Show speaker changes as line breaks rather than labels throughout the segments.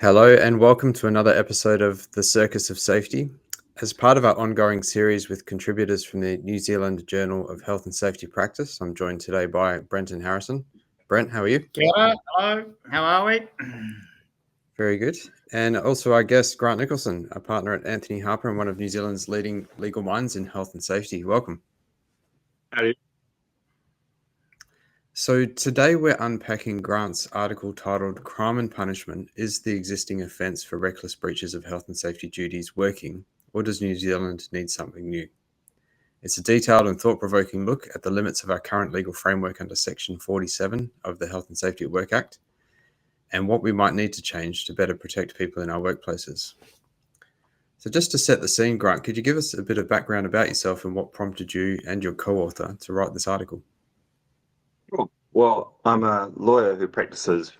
Hello and welcome to another episode of The Circus of Safety. As part of our ongoing series with contributors from the New Zealand Journal of Health and Safety Practice, I'm joined today by Brenton Harrison. Brent, how are you?
Hello, how are we?
Very good. And also our guest, Grant Nicholson, a partner at Anthony Harper and one of New Zealand's leading legal minds in health and safety. Welcome.
Howdy.
So today we're unpacking Grant's article titled Crime and Punishment, Is the Existing Offence for Reckless Breaches of Health and Safety Duties Working, or does New Zealand need something new? It's a detailed and thought-provoking look at the limits of our current legal framework under Section 47 of the Health and Safety at Work Act, and what we might need to change to better protect people in our workplaces. So just to set the scene, Grant, could you give us a bit of background about yourself and what prompted you and your co-author to write this article?
Sure. Well, I'm a lawyer who practices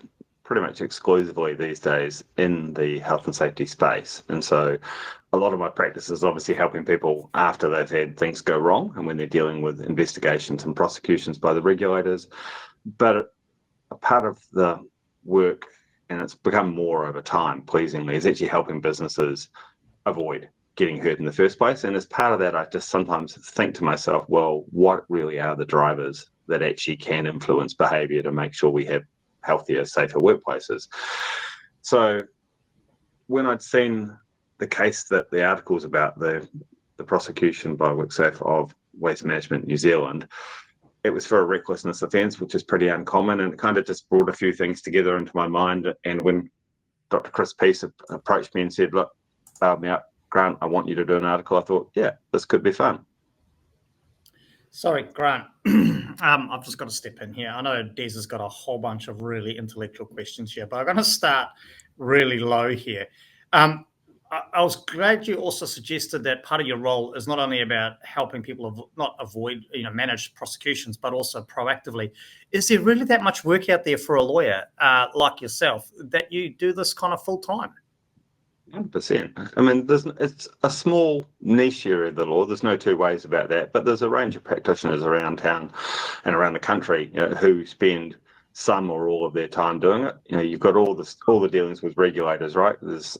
pretty much exclusively these days in the health and safety space. And so a lot of my practice is obviously helping people after they've had things go wrong and when they're dealing with investigations and prosecutions by the regulators. But a part of the work, and it's become more over time, pleasingly, is actually helping businesses avoid getting hurt in the first place. And as part of that, I just sometimes think to myself, well, what really are the drivers that actually can influence behavior to make sure we have healthier, safer workplaces? So when I'd seen the case that the articles about the prosecution by WorkSafe of Waste Management New Zealand, it was for a recklessness offence, which is pretty uncommon, and it kind of just brought a few things together into my mind. And when Dr. Chris Peace approached me and said, look, bail me out, Grant, I want you to do an article, I thought, yeah, this could be fun.
Sorry, Grant. I've just got to step in here. I know Des has got a whole bunch of really intellectual questions here, but I'm going to start really low here. I was glad you also suggested that part of your role is not only about helping people not avoid, manage prosecutions, but also proactively. Is there really that much work out there for a lawyer like yourself that you do this kind of full time?
100%. I mean, it's a small niche area of the law. There's no two ways about that. But there's a range of practitioners around town and around the country who spend some or all of their time doing it. You've got all the dealings with regulators, right? There's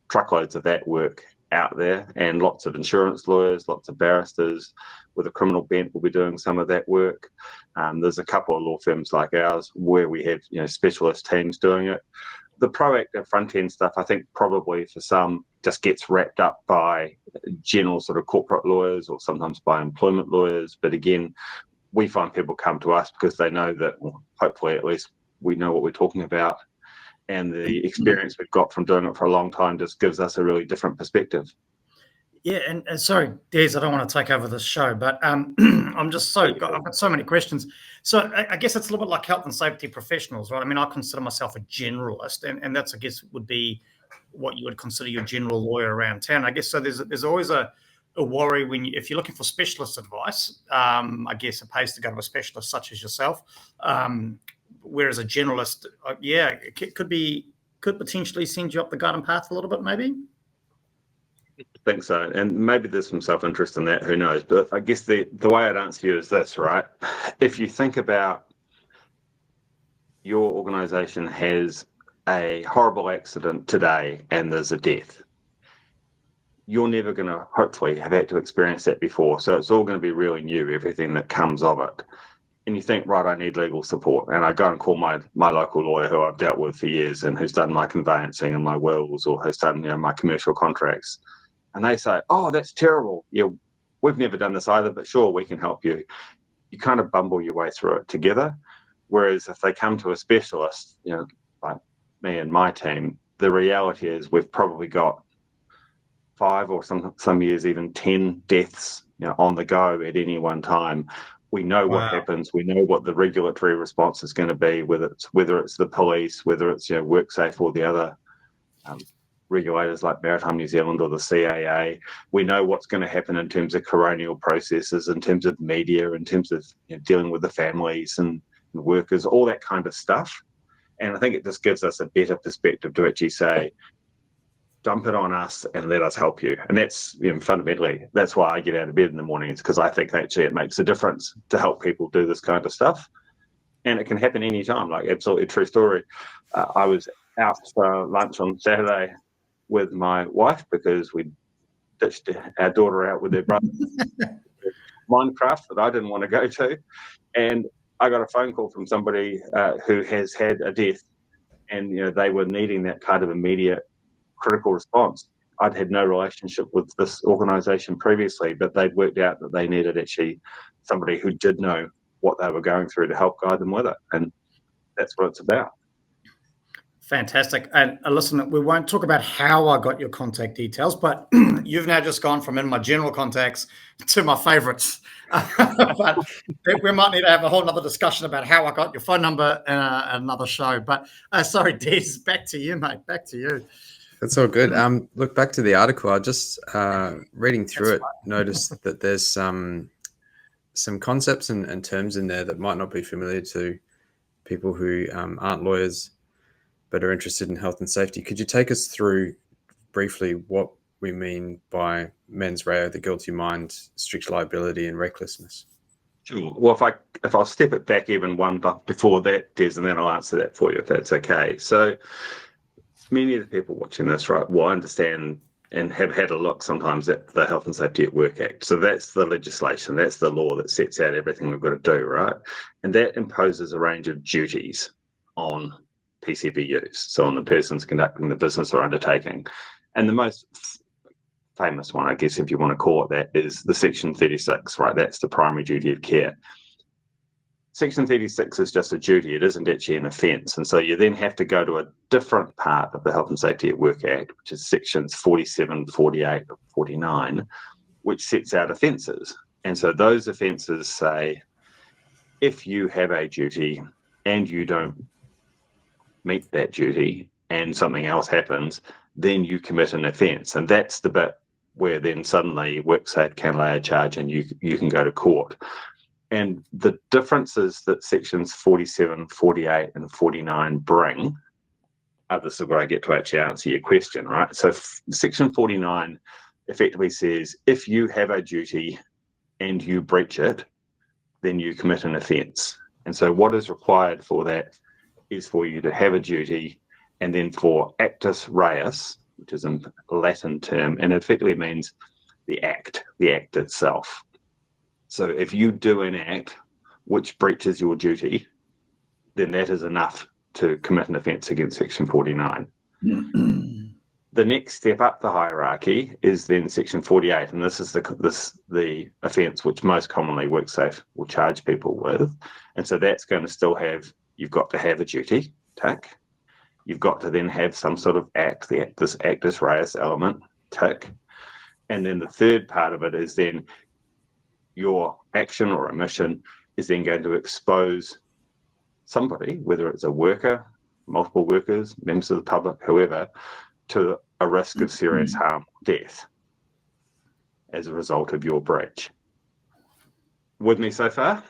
truckloads of that work out there, and lots of insurance lawyers, lots of barristers with a criminal bent will be doing some of that work. There's a couple of law firms like ours where we have specialist teams doing it. The proactive front-end stuff, I think probably for some just gets wrapped up by general sort of corporate lawyers or sometimes by employment lawyers. But again, we find people come to us because they know that, well, hopefully at least we know what we're talking about. And the experience we've got from doing it for a long time just gives us a really different perspective.
Yeah, and sorry, Des, I don't want to take over this show, but I've got so many questions. So I guess it's a little bit like health and safety professionals, right? I mean, I consider myself a generalist, and that's, I guess, would be what you would consider your general lawyer around town. I guess so. There's always a worry if you're looking for specialist advice. I guess it pays to go to a specialist such as yourself. Whereas a generalist, could potentially send you up the garden path a little bit, maybe.
I think so, and maybe there's some self-interest in that, who knows, but I guess the way I'd answer you is this, right? If you think about your organization has a horrible accident today and there's a death, you're never going to hopefully have had to experience that before, so it's all going to be really new, everything that comes of it. And you think, right, I need legal support, and I go and call my local lawyer who I've dealt with for years and who's done my conveyancing and my wills or has done my commercial contracts. And they say, oh, that's terrible. Yeah, we've never done this either, but sure, we can help you. You kind of bumble your way through it together. Whereas if they come to a specialist, like me and my team, the reality is we've probably got 5 or some years even 10 deaths on the go at any one time. We know what happens. We know what the regulatory response is going to be, whether it's the police, whether it's WorkSafe or the other regulators like Maritime New Zealand or the CAA. We know what's going to happen in terms of coronial processes, in terms of media, in terms of dealing with the families and workers, all that kind of stuff. And I think it just gives us a better perspective to actually say, dump it on us and let us help you. And that's fundamentally, that's why I get out of bed in the mornings, because I think actually it makes a difference to help people do this kind of stuff. And it can happen anytime, like absolutely true story. I was out for lunch on Saturday with my wife because we ditched our daughter out with their brother Minecraft that I didn't want to go to, and I got a phone call from somebody who has had a death, and they were needing that kind of immediate critical response. I'd had no relationship with this organisation previously, but they'd worked out that they needed actually somebody who did know what they were going through to help guide them with it, and that's what it's about.
Fantastic. And listen, we won't talk about how I got your contact details, but you've now just gone from in my general contacts to my favorites. But we might need to have a whole nother discussion about how I got your phone number in another show. But sorry, Des, back to you, mate. Back to you.
That's all good. Look, back to the article. I just reading through noticed that there's some concepts and terms in there that might not be familiar to people who aren't lawyers but are interested in health and safety. Could you take us through briefly what we mean by mens rea, the guilty mind, strict liability, and recklessness?
Sure. Well, if I'll step it back even one before that, Des, and then I'll answer that for you if that's okay. So many of the people watching this, right, will understand and have had a look sometimes at the Health and Safety at Work Act. So that's the legislation, that's the law that sets out everything we've got to do, right? And that imposes a range of duties on PCBUs, so on the persons conducting the business or undertaking. And the most famous one, I guess, if you want to call it that, is the Section 36, right? That's the primary duty of care. Section 36 is just a duty, it isn't actually an offence. And so you then have to go to a different part of the Health and Safety at Work Act, which is sections 47, 48, 49, which sets out offences. And so those offences say, if you have a duty and you don't meet that duty and something else happens, then you commit an offence. And that's the bit where then suddenly WorkSafe can lay a charge and you can go to court. And the differences that sections 47, 48, and 49 bring, this is where I get to actually answer your question, right? So section 49 effectively says, if you have a duty and you breach it, then you commit an offence. And so what is required for that is for you to have a duty, and then for actus reus, which is a Latin term, and it effectively means the act itself. So if you do an act which breaches your duty, then that is enough to commit an offence against Section 49. The next step up the hierarchy is then Section 48, and this is the offence which most commonly WorkSafe will charge people with. And so that's going to still have, you've got to have a duty, tick. You've got to then have some sort of act, this actus reus element, tick. And then the third part of it is then your action or omission is then going to expose somebody, whether it's a worker, multiple workers, members of the public, whoever, to a risk of serious harm or death as a result of your breach. With me so far?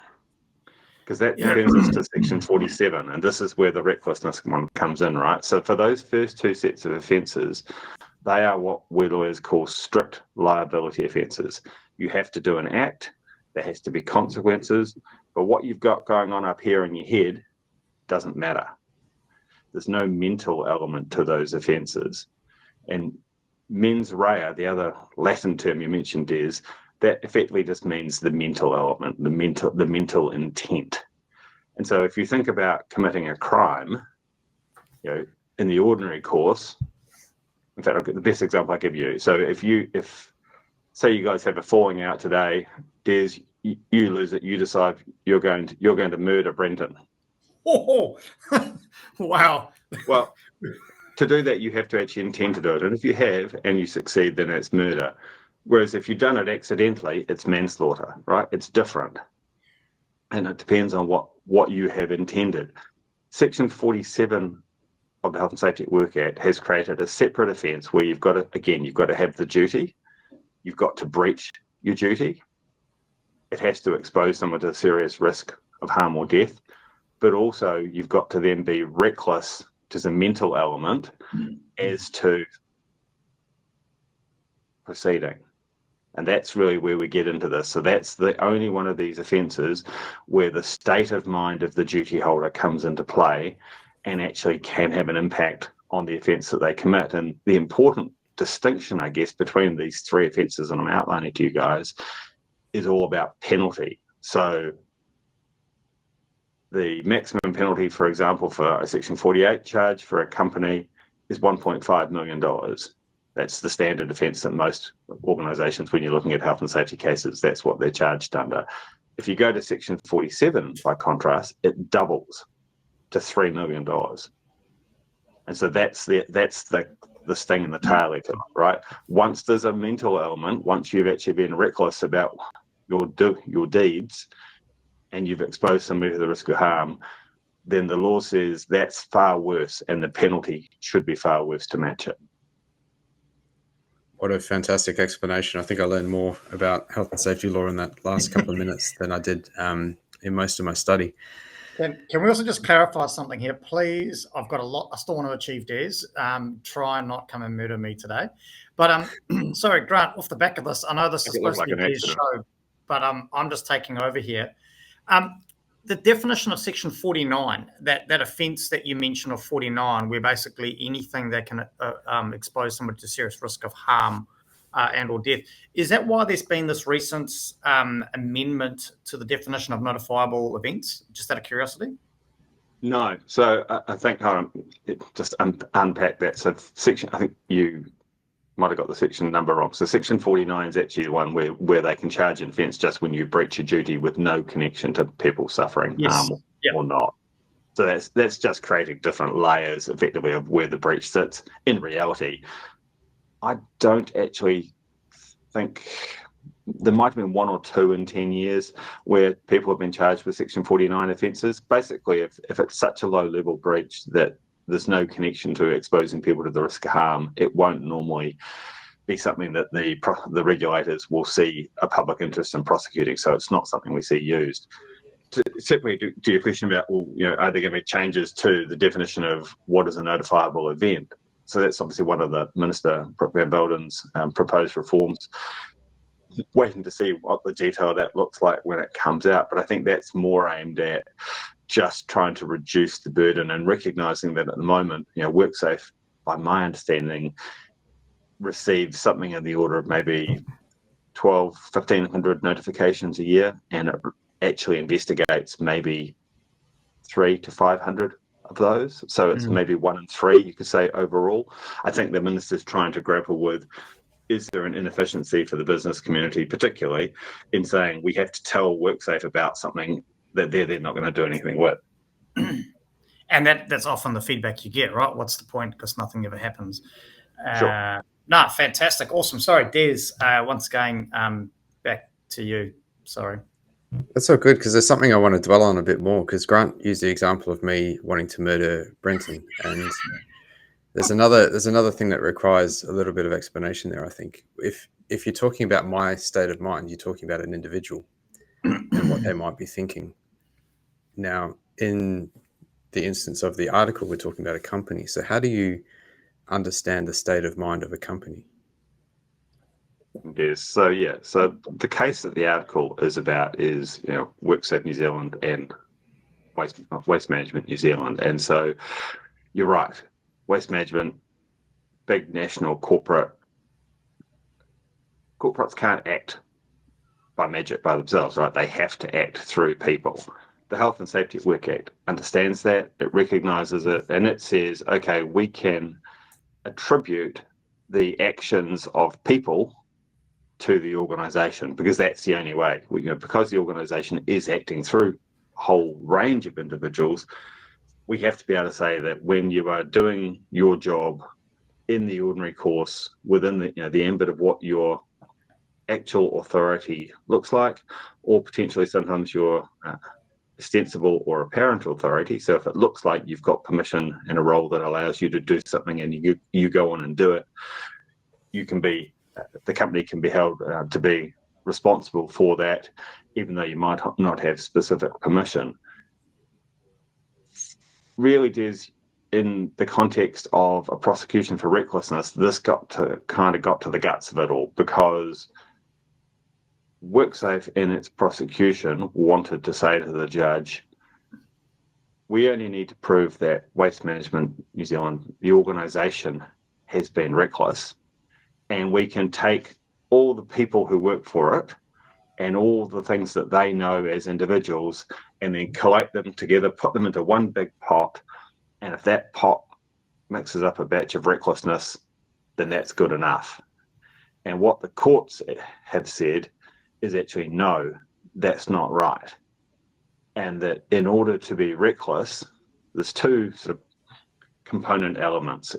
Because that brings us to Section 47, and this is where the recklessness one comes in, right? So for those first two sets of offences, they are what we lawyers call strict liability offences. You have to do an act, there has to be consequences, but what you've got going on up here in your head doesn't matter. There's no mental element to those offences. And mens rea, the other Latin term you mentioned, is that effectively just means the mental element, the mental intent. And so if you think about committing a crime, in the ordinary course, in fact, I'll get the best example I give you. So if say you guys have a falling out today, Des, you lose it, you decide you're going to murder Brenton.
Oh, wow.
Well, to do that, you have to actually intend to do it. And if you have and you succeed, then it's murder. Whereas if you've done it accidentally, it's manslaughter, right? It's different. And it depends on what you have intended. Section 47 of the Health and Safety at Work Act has created a separate offence where you've got to have the duty. You've got to breach your duty. It has to expose someone to a serious risk of harm or death. But also you've got to then be reckless, which is a mental element, as to proceeding. And that's really where we get into this. So that's the only one of these offences where the state of mind of the duty holder comes into play and actually can have an impact on the offence that they commit. And the important distinction, I guess, between these three offences, and I'm outlining to you guys, is all about penalty. So the maximum penalty, for example, for a Section 48 charge for a company is $1.5 million. That's the standard offence that most organisations, when you're looking at health and safety cases, that's what they're charged under. If you go to Section 47, by contrast, it doubles to $3 million. And so that's the sting in the tail, if you like, right? Once there's a mental element, once you've actually been reckless about your deeds, and you've exposed somebody to the risk of harm, then the law says that's far worse, and the penalty should be far worse to match it.
What a fantastic explanation. I think I learned more about health and safety law in that last couple of minutes than I did in most of my study.
Can we also just clarify something here, please? I've got a lot I still want to achieve, Des. Try and not come and murder me today. But sorry, Grant, off the back of this, I know this is supposed to be Des' show, but I'm just taking over here. The definition of Section 49, that offence that you mentioned of 49, where basically anything that can expose somebody to serious risk of harm and or death, is that why there's been this recent amendment to the definition of notifiable events? Just out of curiosity.
No, so I think just unpack that. So section, I think you might have got the section number wrong. So Section 49 is actually the one where they can charge an offence just when you breach a duty with no connection to people suffering harm or not. So that's just creating different layers, effectively, of where the breach sits. In reality, I don't actually think there might have been one or two in 10 years where people have been charged with Section 49 offences. Basically, if it's such a low-level breach that there's no connection to exposing people to the risk of harm, it won't normally be something that the regulators will see a public interest in prosecuting. So it's not something we see used. Separately to your question about, well, are there going to be changes to the definition of what is a notifiable event? So that's obviously one of the Minister Van Belden's proposed reforms. Waiting to see what the detail of that looks like when it comes out. But I think that's more aimed at just trying to reduce the burden and recognising that at the moment, WorkSafe, by my understanding, receives something in the order of maybe 1,500 notifications a year, and it actually investigates maybe 300 to 500 of those. So it's maybe 1 in 3, you could say, overall. I think the minister's trying to grapple with, is there an inefficiency for the business community, particularly in saying we have to tell WorkSafe about something that they're not going to do anything with.
And that's often the feedback you get, right? What's the point? Because nothing ever happens.
Sure.
No, fantastic. Awesome. Sorry, Des, once again, back to you. Sorry.
That's so good, because there's something I want to dwell on a bit more, because Grant used the example of me wanting to murder Brenton, and there's another thing that requires a little bit of explanation there, I think. If you're talking about my state of mind, you're talking about an individual and what they might be thinking. Now, in the instance of the article, we're talking about a company. So how do you understand the state of mind of a company?
Yes. So the case that the article is about is WorkSafe New Zealand and Waste Management New Zealand. And so you're right. Waste Management, big national corporates can't act by magic by themselves, right? They have to act through people. The Health and Safety at Work Act understands that, it recognises it, and it says, okay, we can attribute the actions of people to the organisation, because that's the only way. Because the organisation is acting through a whole range of individuals, we have to be able to say that when you are doing your job in the ordinary course, within the ambit of what your actual authority looks like, or potentially sometimes your ostensible or apparent authority. So if it looks like you've got permission and a role that allows you to do something, and you go on and do it, the company can be held to be responsible for that, even though you might not have specific permission. Really, does, in the context of a prosecution for recklessness, this got to the guts of it all, because WorkSafe in its prosecution wanted to say to the judge, We only need to prove that Waste Management New Zealand, the organisation, has been reckless, and we can take all the people who work for it and all the things that they know as individuals and then collate them together, put them into one big pot, and if that pot mixes up a batch of recklessness, then that's good enough. And what the courts have said is actually, no, that's not right. And that in order to be reckless, there's two sort of component elements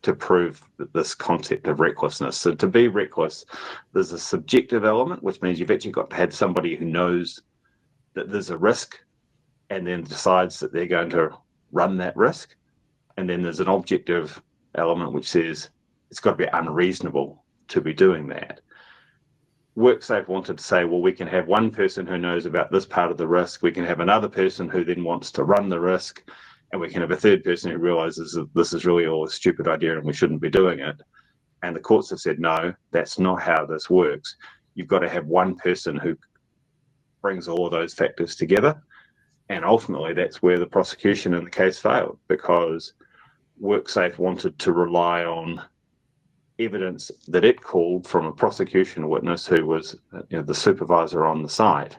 to prove this concept of recklessness. So to be reckless, there's a subjective element, which means you've actually got to have somebody who knows that there's a risk and then decides that they're going to run that risk. And then there's an objective element which says it's got to be unreasonable to be doing that. WorkSafe wanted to say, well, we can have one person who knows about this part of the risk, we can have another person who then wants to run the risk, and we can have a third person who realizes that this is really all a stupid idea and we shouldn't be doing it. And the courts have said, no, that's not how this works. You've got to have one person who brings all of those factors together. And ultimately, that's where the prosecution in the case failed, because WorkSafe wanted to rely on evidence that it called from a prosecution witness who was the supervisor on the site,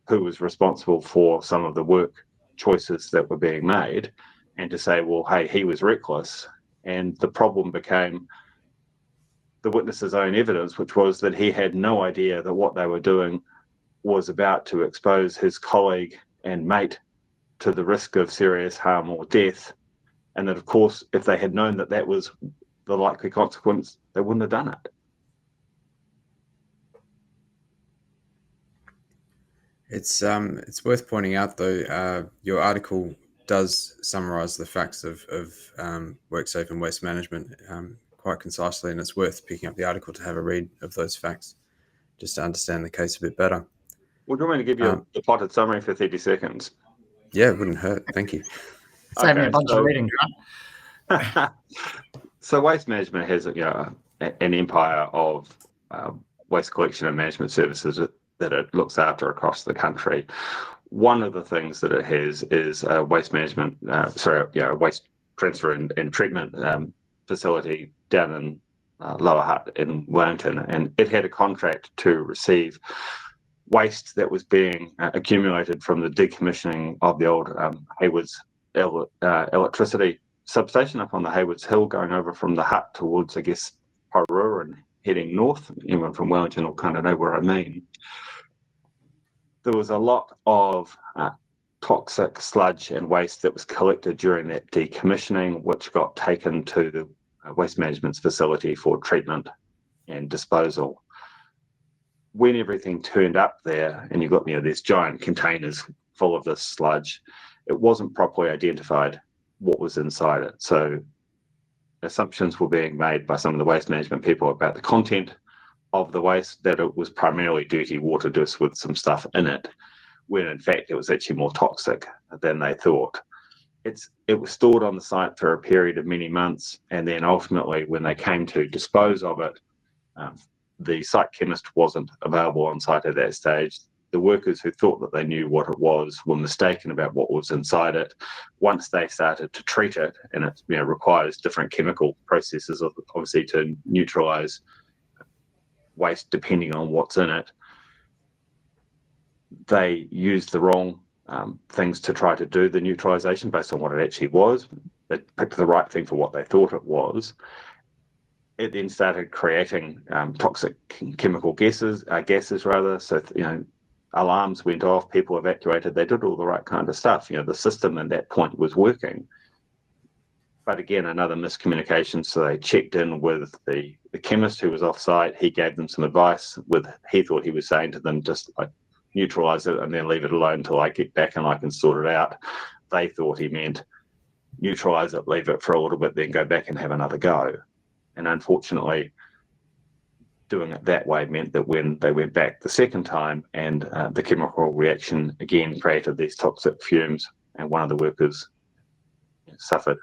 who was responsible for some of the work choices that were being made, and to say, well, hey, he was reckless. And the problem became the witness's own evidence, which was that he had no idea that what they were doing was about to expose his colleague and mate to the risk of serious harm or death. And that, of course, if they had known that that was the likely consequence, they wouldn't have done it.
It's worth pointing out, though, your article does summarise the facts of WorkSafe and waste management quite concisely, and it's worth picking up the article to have a read of those facts, just to understand the case a bit better.
Well, do you want me to give you a plotted summary for 30 seconds?
Yeah, it wouldn't hurt. Thank you.
Save me a bunch of reading, Grant.
So Waste Management has an empire of waste collection and management services that it looks after across the country. One of the things that it has is a waste management, waste transfer and treatment facility down in Lower Hutt in Wellington, and it had a contract to receive waste that was being accumulated from the decommissioning of the old Haywards electricity substation up on the Haywards Hill, going over from the Hutt towards, I guess, Parua and heading north. Anyone from Wellington will kind of know where I mean. There was a lot of toxic sludge and waste that was collected during that decommissioning, which got taken to the waste management's facility for treatment and disposal. When everything turned up there, and you've got these giant containers full of this sludge, it wasn't properly identified what was inside it. So assumptions were being made by some of the waste management people about the content of the waste, that it was primarily dirty water just with some stuff in it, when in fact it was actually more toxic than they thought. It was stored on the site for a period of many months, and then ultimately when they came to dispose of it, the site chemist wasn't available on site at that stage. The workers who thought that they knew what it was were mistaken about what was inside it. Once they started to treat it, and it requires different chemical processes, obviously, to neutralize waste depending on what's in it, they used the wrong things to try to do the neutralization based on what it actually was. They picked the right thing for what they thought it was. It then started creating toxic chemical gases. So alarms went off, people evacuated, they did all the right kind of stuff. The system at that point was working. But again, another miscommunication. So they checked in with the chemist who was off site. He gave them some advice. He thought he was saying to them, just neutralize it and then leave it alone until I get back and I can sort it out. They thought he meant neutralize it, leave it for a little bit, then go back and have another go. And unfortunately, doing it that way meant that when they went back the second time, and the chemical reaction again created these toxic fumes, and one of the workers suffered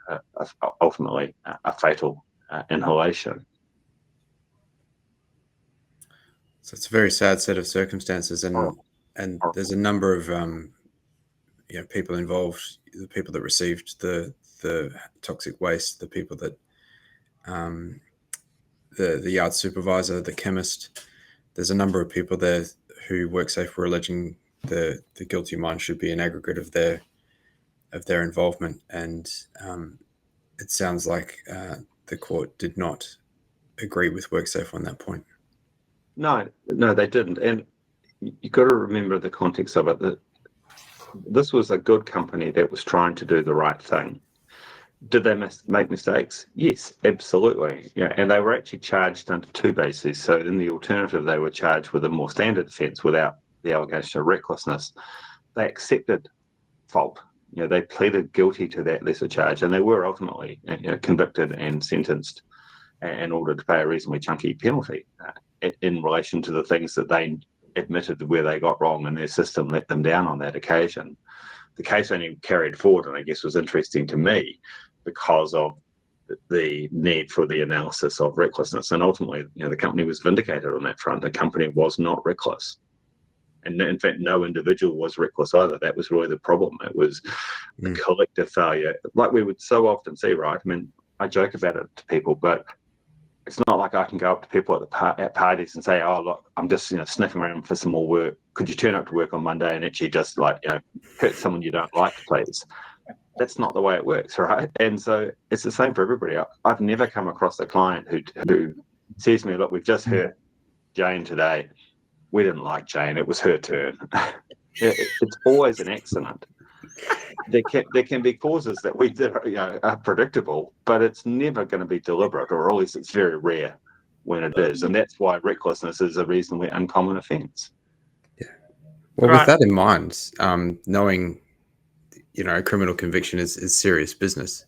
ultimately a fatal inhalation.
So it's a very sad set of circumstances, and there's a number of people involved, the people that received the toxic waste, the people that the yard supervisor, the chemist. There's a number of people there who WorkSafe were alleging the guilty mind should be an aggregate of their involvement, and it sounds like the court did not agree with WorkSafe on that point.
No, they didn't. And you've got to remember the context of it, that this was a good company that was trying to do the right thing. Did they make mistakes? Yes, absolutely. Yeah, and they were actually charged under two bases. So in the alternative, they were charged with a more standard offence without the allegation of recklessness. They accepted fault. They pleaded guilty to that lesser charge, and they were ultimately convicted and sentenced and ordered to pay a reasonably chunky penalty in relation to the things that they admitted where they got wrong and their system let them down on that occasion. The case only carried forward, and I guess was interesting to me because of the need for the analysis of recklessness. And ultimately, the company was vindicated on that front. The company was not reckless. And in fact, no individual was reckless either. That was really the problem. It was the collective failure, like we would so often see, right? I mean, I joke about it to people, but it's not like I can go up to people at parties and say, "Oh, look, I'm just sniffing around for some more work. Could you turn up to work on Monday and actually just hurt someone you don't like, please?" That's not the way it works, right? And so it's the same for everybody. I've never come across a client who says to me, "Look, we've just hurt Jane today. We didn't like Jane. It was her turn." It's always an accident. There can be causes that we did, are predictable, but it's never going to be deliberate, or at least it's very rare when it is, and that's why recklessness is a reasonably uncommon offence.
Yeah. Well, with that in mind, knowing a criminal conviction is serious business,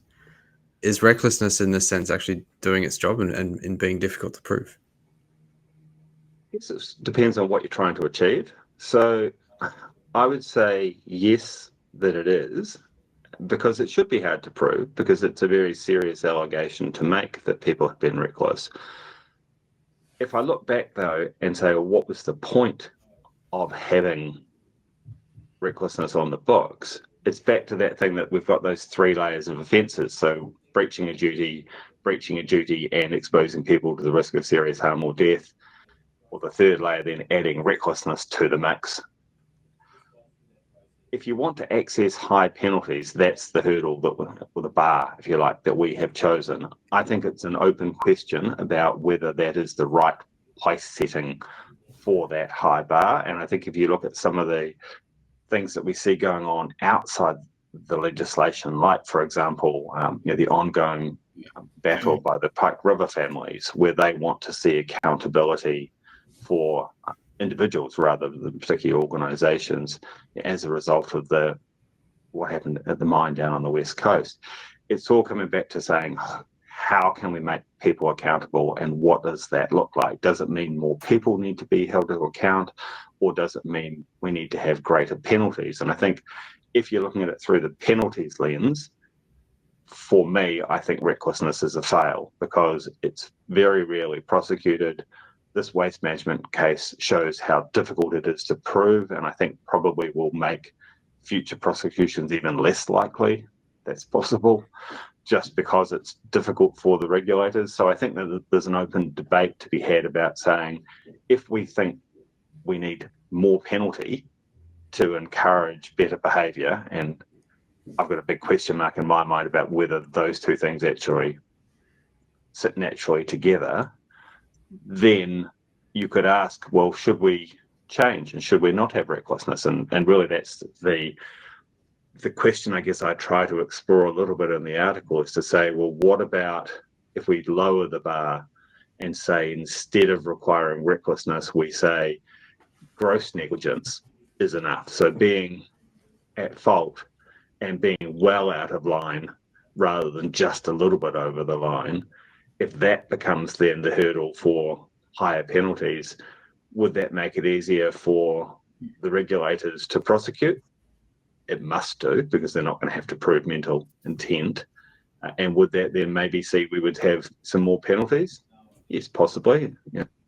is recklessness in this sense actually doing its job and being difficult to prove?
Yes, it depends on what you're trying to achieve. So I would say yes, that it is, because it should be hard to prove, because it's a very serious allegation to make that people have been reckless. If I look back, though, and say, well, what was the point of having recklessness on the books? It's back to that thing that we've got those three layers of offences. So breaching a duty, and exposing people to the risk of serious harm or death, or the third layer then adding recklessness to the mix. If you want to access high penalties, that's the hurdle, or the bar, if you like, that we have chosen. I think it's an open question about whether that is the right place setting for that high bar. And I think if you look at some of the things that we see going on outside the legislation, like, for example, the ongoing battle by the Pike River families, where they want to see accountability for individuals rather than particular organisations as a result of what happened at the mine down on the west coast. It's all coming back to saying, how can we make people accountable, and what does that look like? Does it mean more people need to be held to account, or does it mean we need to have greater penalties? And I think if you're looking at it through the penalties lens, for me, I think recklessness is a fail, because it's very rarely prosecuted. This waste management case shows how difficult it is to prove, and I think probably will make future prosecutions even less likely that's possible, just because it's difficult for the regulators. So I think that there's an open debate to be had about saying, if we think we need more penalty to encourage better behaviour, and I've got a big question mark in my mind about whether those two things actually sit naturally together, then you could ask, well, should we change, and should we not have recklessness? And really that's the question I guess I try to explore a little bit in the article, is to say, well, what about if we lower the bar and say, instead of requiring recklessness, we say gross negligence is enough. So being at fault and being well out of line rather than just a little bit over the line, if that becomes then the hurdle for higher penalties, would that make it easier for the regulators to prosecute? It must do, because they're not going to have to prove mental intent. And would that then maybe see we would have some more penalties? Yes, possibly.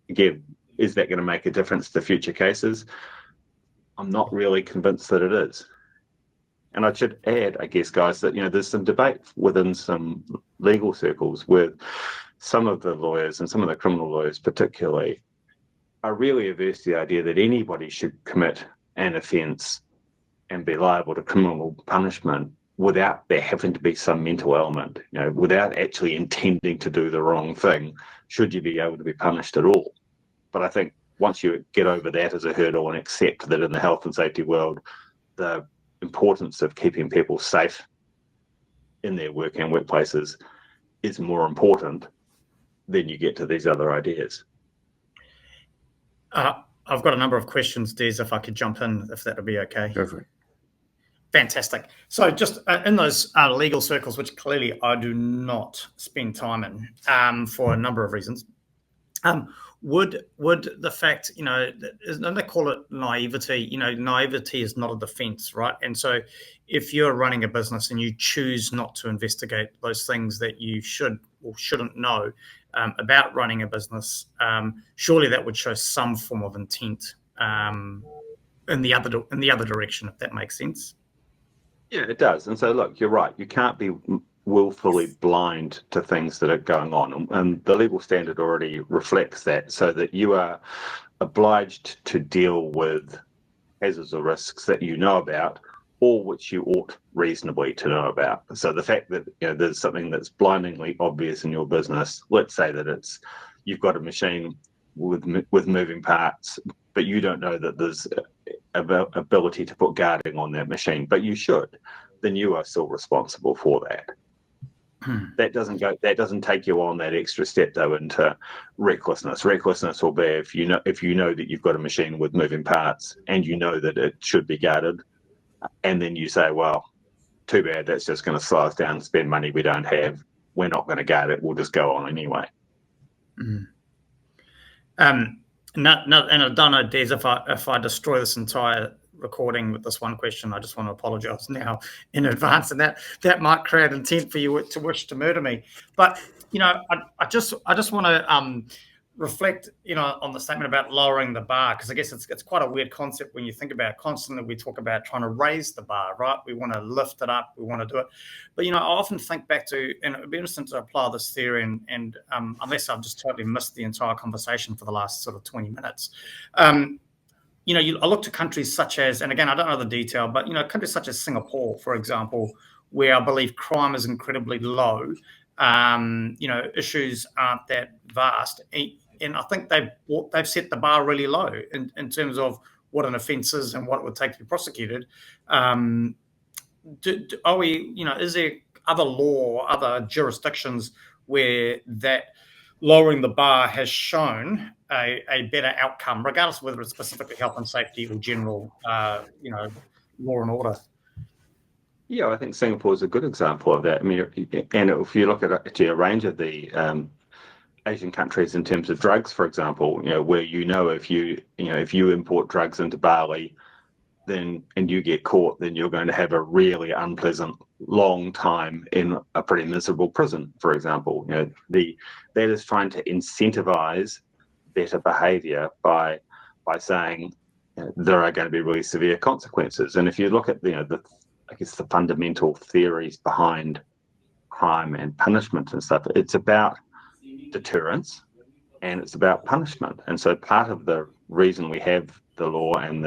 Again, is that going to make a difference to future cases? I'm not really convinced that it is. And I should add, I guess, guys, that there's some debate within some legal circles where some of the lawyers and some of the criminal lawyers particularly are really averse to the idea that anybody should commit an offence and be liable to criminal punishment without there having to be some mental element, without actually intending to do the wrong thing, should you be able to be punished at all. But I think once you get over that as a hurdle and accept that in the health and safety world, the importance of keeping people safe in their work and workplaces is more important, then you get to these other ideas.
I've got a number of questions, Des, if I could jump in, if that would be okay.
Go for it.
Fantastic. So just in those legal circles, which clearly I do not spend time in for a number of reasons, would the fact, they call it naivety, naivety is not a defense, right? And so if you're running a business and you choose not to investigate those things that you should or shouldn't know about running a business, surely that would show some form of intent in the other direction, if that makes sense.
Yeah, it does. And so, look, you're right. You can't be willfully blind to things that are going on. And the legal standard already reflects that, so that you are obliged to deal with hazards or risks that you know about, or which you ought reasonably to know about. So the fact that there's something that's blindingly obvious in your business, let's say that you've got a machine with moving parts, but you don't know that there's ability to put guarding on that machine, but you should, then you are still responsible for that. That doesn't take you on that extra step though into recklessness. Recklessness will be if you know that you've got a machine with moving parts and you know that it should be guarded, and then you say, well, too bad, that's just going to slow us down and spend money we don't have. We're not going to guard it. We'll just go on anyway.
And I don't know, Des, if I destroy this entire recording with this one question, I just want to apologise now in advance, and that might create intent for you to wish to murder me. But I just want to reflect, on the statement about lowering the bar, because I guess it's quite a weird concept when you think about it. Constantly we talk about trying to raise the bar, right? We want to lift it up, we want to do it. But I often think back to, and it'd be interesting to apply this theory, and unless I've just totally missed the entire conversation for the last sort of 20 minutes. I look to countries such as, and again, I don't know the detail, but countries such as Singapore, for example, where I believe crime is incredibly low. Issues aren't that vast, and I think they've set the bar really low in terms of what an offence is and what it would take to be prosecuted. Is there other jurisdictions where that lowering the bar has shown a better outcome, regardless of whether it's specifically health and safety or general, law and order?
Yeah, I think Singapore is a good example of that. I mean, and if you look at actually a range of the Asian countries in terms of drugs, for example, where if you import drugs into Bali, and you get caught, then you're going to have a really unpleasant long time in a pretty miserable prison, for example. That is trying to incentivize better behaviour by saying there are going to be really severe consequences. And if you look at the fundamental theories behind crime and punishment and stuff, it's about deterrence and it's about punishment. And so part of the reason we have the law and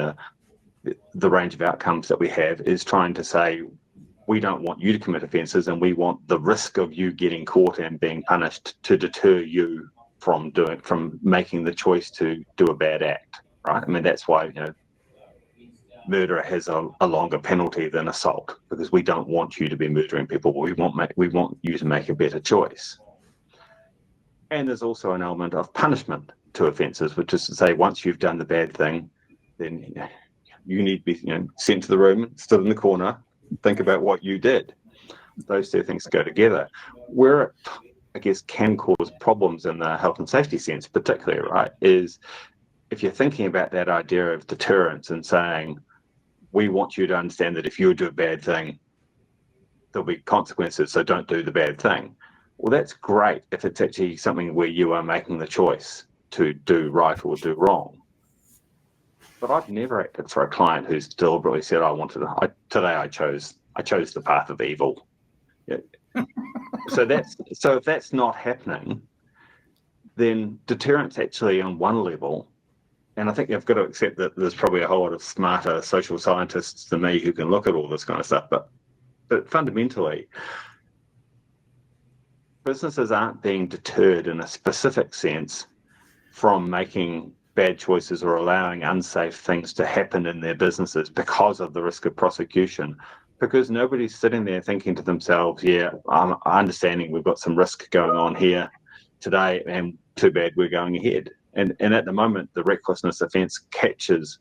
the range of outcomes that we have is trying to say, we don't want you to commit offences, and we want the risk of you getting caught and being punished to deter you from making the choice to do a bad act, right? I mean, that's why murder has a longer penalty than assault, because we don't want you to be murdering people. We want you to make a better choice. And there's also an element of punishment to offences, which is to say, once you've done the bad thing, then you need to be sent to the room, stood in the corner, think about what you did. Those two things go together. Where it, I guess, can cause problems in the health and safety sense, particularly, right, is if you're thinking about that idea of deterrence and saying, we want you to understand that if you do a bad thing, there'll be consequences, so don't do the bad thing. Well, that's great if it's actually something where you are making the choice to do right or do wrong. But I've never acted for a client who's deliberately said, today I chose the path of evil. Yeah. So if that's not happening, then deterrence actually on one level, and I think you've got to accept that there's probably a whole lot of smarter social scientists than me who can look at all this kind of stuff, but fundamentally, businesses aren't being deterred in a specific sense from making bad choices or allowing unsafe things to happen in their businesses because of the risk of prosecution. Because nobody's sitting there thinking to themselves, yeah, I'm understanding we've got some risk going on here today, and too bad we're going ahead. And at the moment, the recklessness offence catches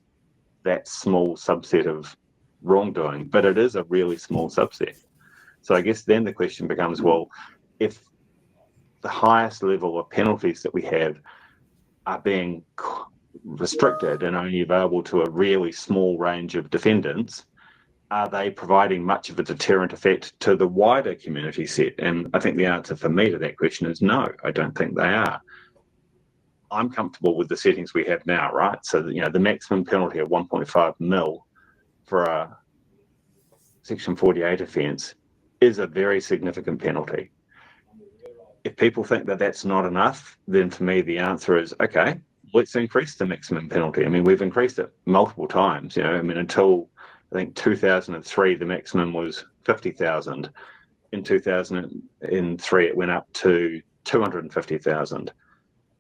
that small subset of wrongdoing, but it is a really small subset. So I guess then the question becomes, well, if the highest level of penalties that we have are being restricted and only available to a really small range of defendants, are they providing much of a deterrent effect to the wider community set? And I think the answer for me to that question is no, I don't think they are. I'm comfortable with the settings we have now, right? So, the maximum penalty of 1.5 mil for a Section 48 offence is a very significant penalty. If people think that that's not enough, then for me the answer is, okay, let's increase the maximum penalty. I mean, we've increased it multiple times. Until I think 2003, the maximum was 50,000. In 2003, it went up to 250,000.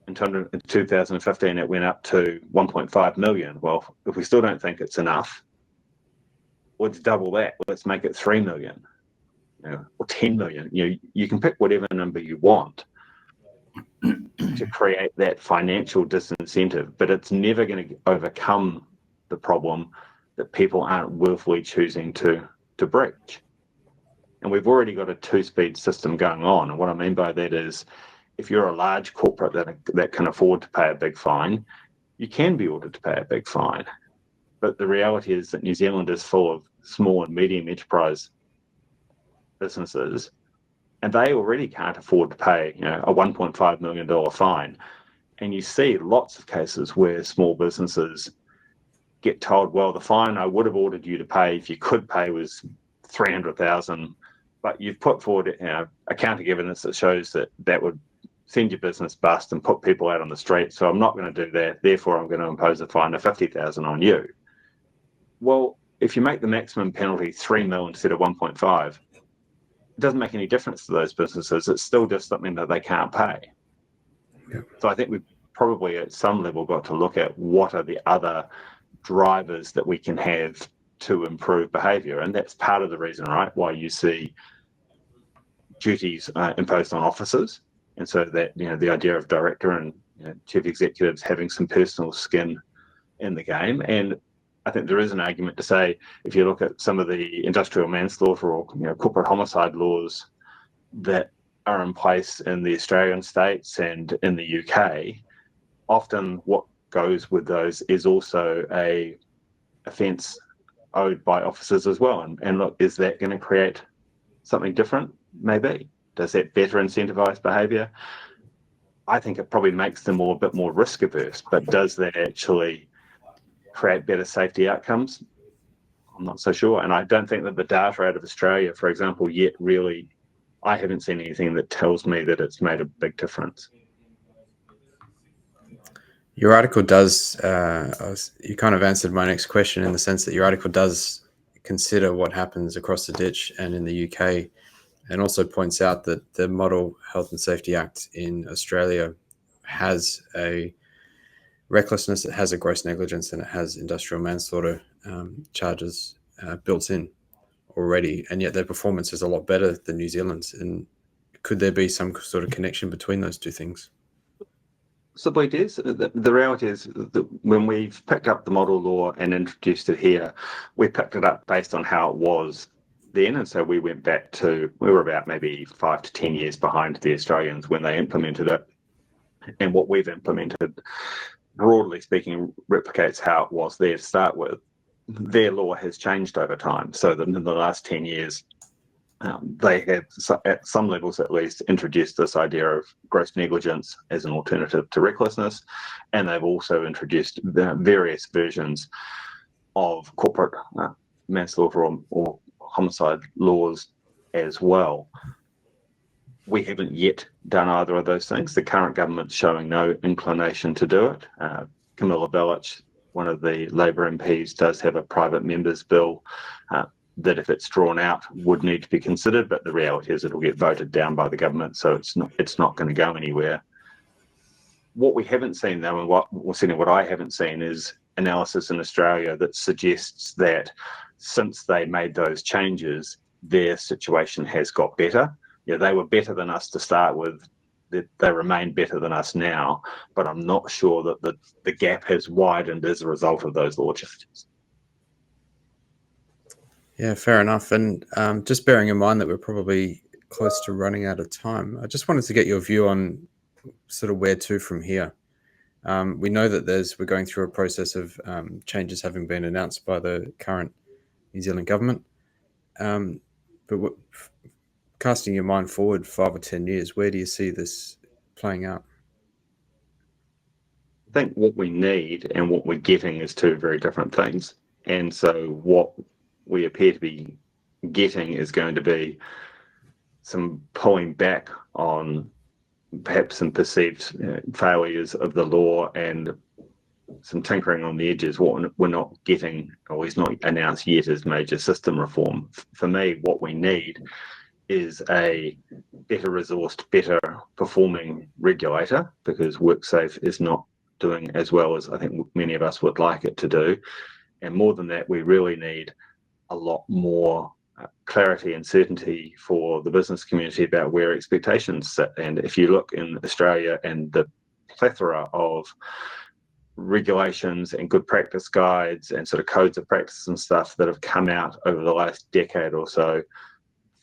In 2015, it went up to 1.5 million. Well, if we still don't think it's enough, let's double that. Let's make it 3 million. Or 10 million. You can pick whatever number you want to create that financial disincentive, but it's never going to overcome the problem that people aren't willfully choosing to breach. And we've already got a two-speed system going on. And what I mean by that is, if you're a large corporate that can afford to pay a big fine, you can be ordered to pay a big fine. But the reality is that New Zealand is full of small and medium enterprise businesses, and they already can't afford to pay a $1.5 million fine. And you see lots of cases where small businesses get told, well, the fine I would have ordered you to pay if you could pay was 300,000, but you've put forward accounting evidence that shows that would send your business bust and put people out on the street, so I'm not going to do that, therefore I'm going to impose a fine of 50,000 on you. Well, if you make the maximum penalty 3 mil instead of 1.5, it doesn't make any difference to those businesses. It's still just something that they can't pay. Yeah. So I think we've probably at some level got to look at what are the other drivers that we can have to improve behaviour. And that's part of the reason, right, why you see duties imposed on officers. And so that, the idea of director and chief executives having some personal skin in the game. And I think there is an argument to say, if you look at some of the industrial manslaughter or corporate homicide laws that are in place in the Australian states and in the UK, often what goes with those is also a offence owed by officers as well. And look, is that going to create something different? Maybe. Does that better incentivise behaviour? I think it probably makes them a bit more risk averse, but does that actually create better safety outcomes? I'm not so sure. And I don't think that the data out of Australia, for example, yet really, I haven't seen anything that tells me that it's made a big difference.
Your article does, you kind of answered my next question in the sense that your article does consider what happens across the ditch and in the UK, and also points out that the Model Health and Safety Act in Australia has a recklessness, it has a gross negligence, and it has industrial manslaughter charges built in already, and yet their performance is a lot better than New Zealand's. And could there be some sort of connection between those two things?
So, it is. The reality is that when we've picked up the model law and introduced it here, we picked it up based on how it was then. And so we went back to, we were about maybe 5 to 10 years behind the Australians when they implemented it. And what we've implemented, broadly speaking, replicates how it was there to start with. Their law has changed over time. So that in the last 10 years, They have, at some levels at least, introduced this idea of gross negligence as an alternative to recklessness, and they've also introduced the various versions of corporate manslaughter or homicide laws as well. We haven't yet done either of those things. The current government's showing no inclination to do it. Camilla Velich, one of the Labour MPs, does have a private members bill that, if it's drawn out, would need to be considered, but the reality is it'll get voted down by the government, so it's not going to go anywhere. What we haven't seen, though, and what I haven't seen, is analysis in Australia that suggests that since they made those changes, their situation has got better. Yeah, they were better than us to start with. They remain better than us now, but I'm not sure that the gap has widened as a result of those law changes.
Yeah, fair enough. And just bearing in mind that we're probably close to running out of time, I just wanted to get your view on sort of where to from here. We know that we're going through a process of changes having been announced by the current New Zealand government. But casting your mind forward 5 or 10 years, where do you see this playing out?
I think what we need and what we're getting is two very different things. And so what we appear to be getting is going to be some pulling back on perhaps some perceived failures of the law and some tinkering on the edges. What we're not getting, or is not announced yet, is major system reform. For me, what we need is a better resourced, better performing regulator, because WorkSafe is not doing as well as I think many of us would like it to do. And more than that, we really need a lot more clarity and certainty for the business community about where expectations sit. And if you look in Australia and the plethora of regulations and good practice guides and sort of codes of practice and stuff that have come out over the last decade or so,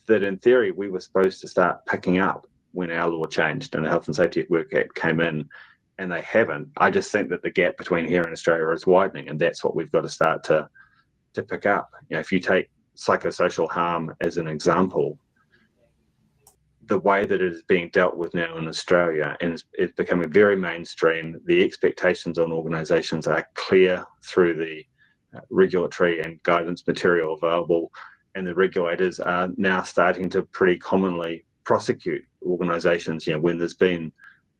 that in theory we were supposed to start picking up when our law changed and the Health and Safety at Work Act came in, and they haven't. I just think that the gap between here and Australia is widening, and that's what we've got to start to pick up. If you take psychosocial harm as an example, the way that it is being dealt with now in Australia, and it's becoming very mainstream. The expectations on organisations are clear through the regulatory and guidance material available, and the regulators are now starting to pretty commonly prosecute organisations, when there's been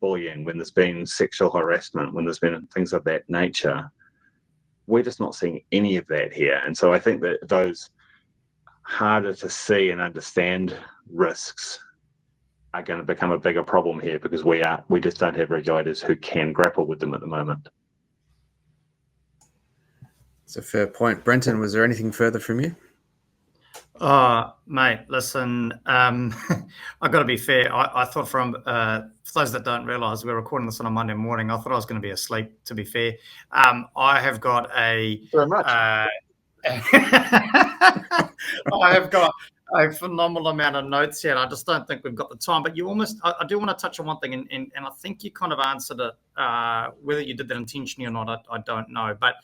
bullying, when there's been sexual harassment, when there's been things of that nature. We're just not seeing any of that here. And so I think that those harder to see and understand risks are going to become a bigger problem here, because we just don't have regulators who can grapple with them at the moment.
It's a fair point. Brenton, was there anything further from you?
Mate, listen, I've got to be fair. I thought for those that don't realise, we're recording this on a Monday morning. I thought I was going to be asleep, to be fair. I have got
Very much.
I have got a phenomenal amount of notes here, and I just don't think we've got the time. But I do want to touch on one thing, and I think you kind of answered it. Whether you did that intentionally or not, I don't know. But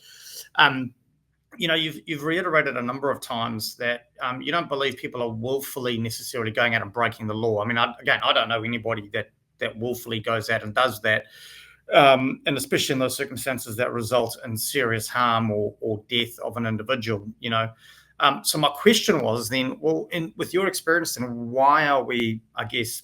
you've reiterated a number of times that you don't believe people are willfully necessarily going out and breaking the law. I mean, I don't know anybody that willfully goes out and does that, and especially in those circumstances that result in serious harm or death of an individual. So my question was then, well, with your experience, then why are we, I guess,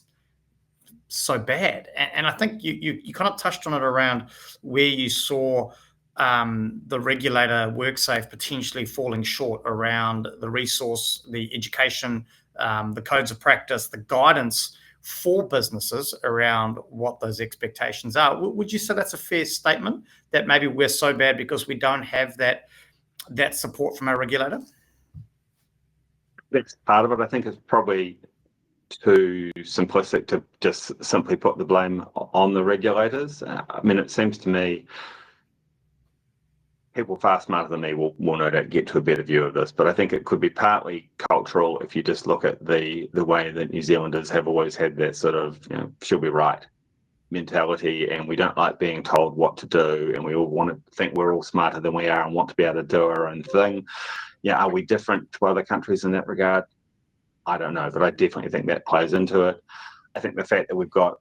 so bad? And I think you kind of touched on it around where you saw the regulator WorkSafe potentially falling short around the resource, the education, the codes of practice, the guidance for businesses around what those expectations are. Would you say that's a fair statement, that maybe we're so bad because we don't have that support from our regulator?
That's part of it. I think it's probably too simplistic to just simply put the blame on the regulators. I mean, it seems to me people far smarter than me will no doubt get to a better view of this, but I think it could be partly cultural if you just look at the way that New Zealanders have always had that sort of, she'll be right mentality, and we don't like being told what to do, and we all want to think we're all smarter than we are and want to be able to do our own thing. Are we different to other countries in that regard? I don't know, but I definitely think that plays into it. I think the fact that we've got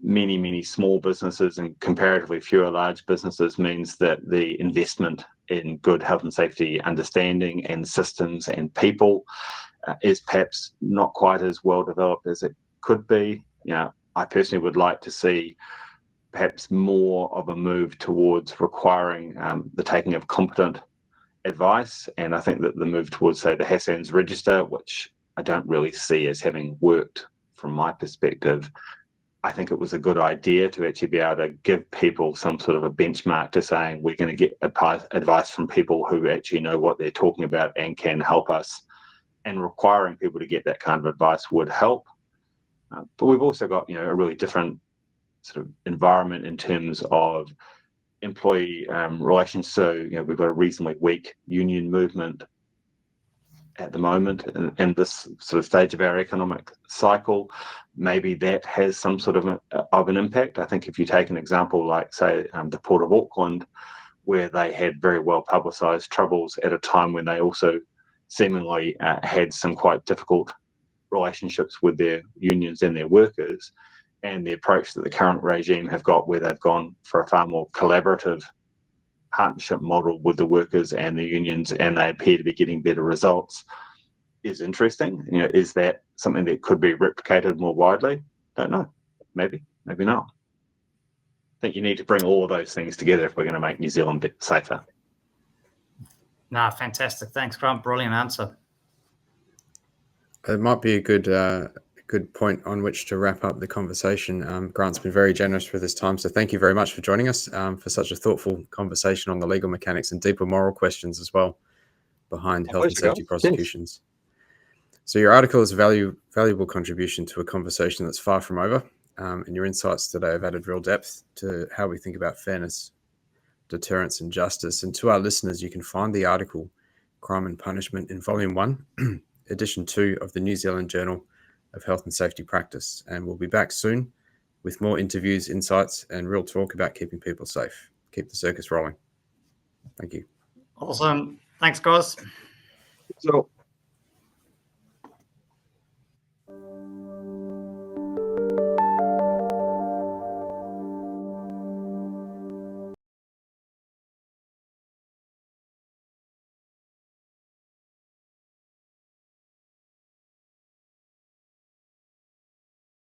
many small businesses and comparatively fewer large businesses means that the investment in good health and safety understanding and systems and people is perhaps not quite as well developed as it could be. I personally would like to see perhaps more of a move towards requiring the taking of competent advice, and I think that the move towards, say, the Hassan's Register, which I don't really see as having worked from my perspective, I think it was a good idea to actually be able to give people some sort of a benchmark to saying we're going to get advice from people who actually know what they're talking about and can help us, and requiring people to get that kind of advice would help. But we've also got a really different sort of environment in terms of employee relations. So we've got a reasonably weak union movement at the moment in this sort of stage of our economic cycle. Maybe that has some sort of an impact. I think if you take an example like, say, the Port of Auckland, where they had very well publicised troubles at a time when they also seemingly had some quite difficult relationships with their unions and their workers, and the approach that the current regime have got, where they've gone for a far more collaborative partnership model with the workers and the unions, and they appear to be getting better results, is interesting. Is that something that could be replicated more widely? Don't know. Maybe not. I think you need to bring all of those things together if we're going to make New Zealand a bit safer.
No, fantastic. Thanks, Grant. Brilliant answer.
It might be a good point on which to wrap up the conversation. Grant's been very generous with his time, so thank you very much for joining us for such a thoughtful conversation on the legal mechanics and deeper moral questions as well behind health and safety prosecutions. So your article is a valuable contribution to a conversation that's far from over, and your insights today have added real depth to how we think about fairness, deterrence and justice. And to our listeners, you can find the article Crime and Punishment in Volume 1, Edition 2 of the New Zealand Journal of Health and Safety Practice. And we'll be back soon with more interviews, insights, and real talk about keeping people safe. Keep the circus rolling. Thank you.
Awesome. Thanks, guys.
So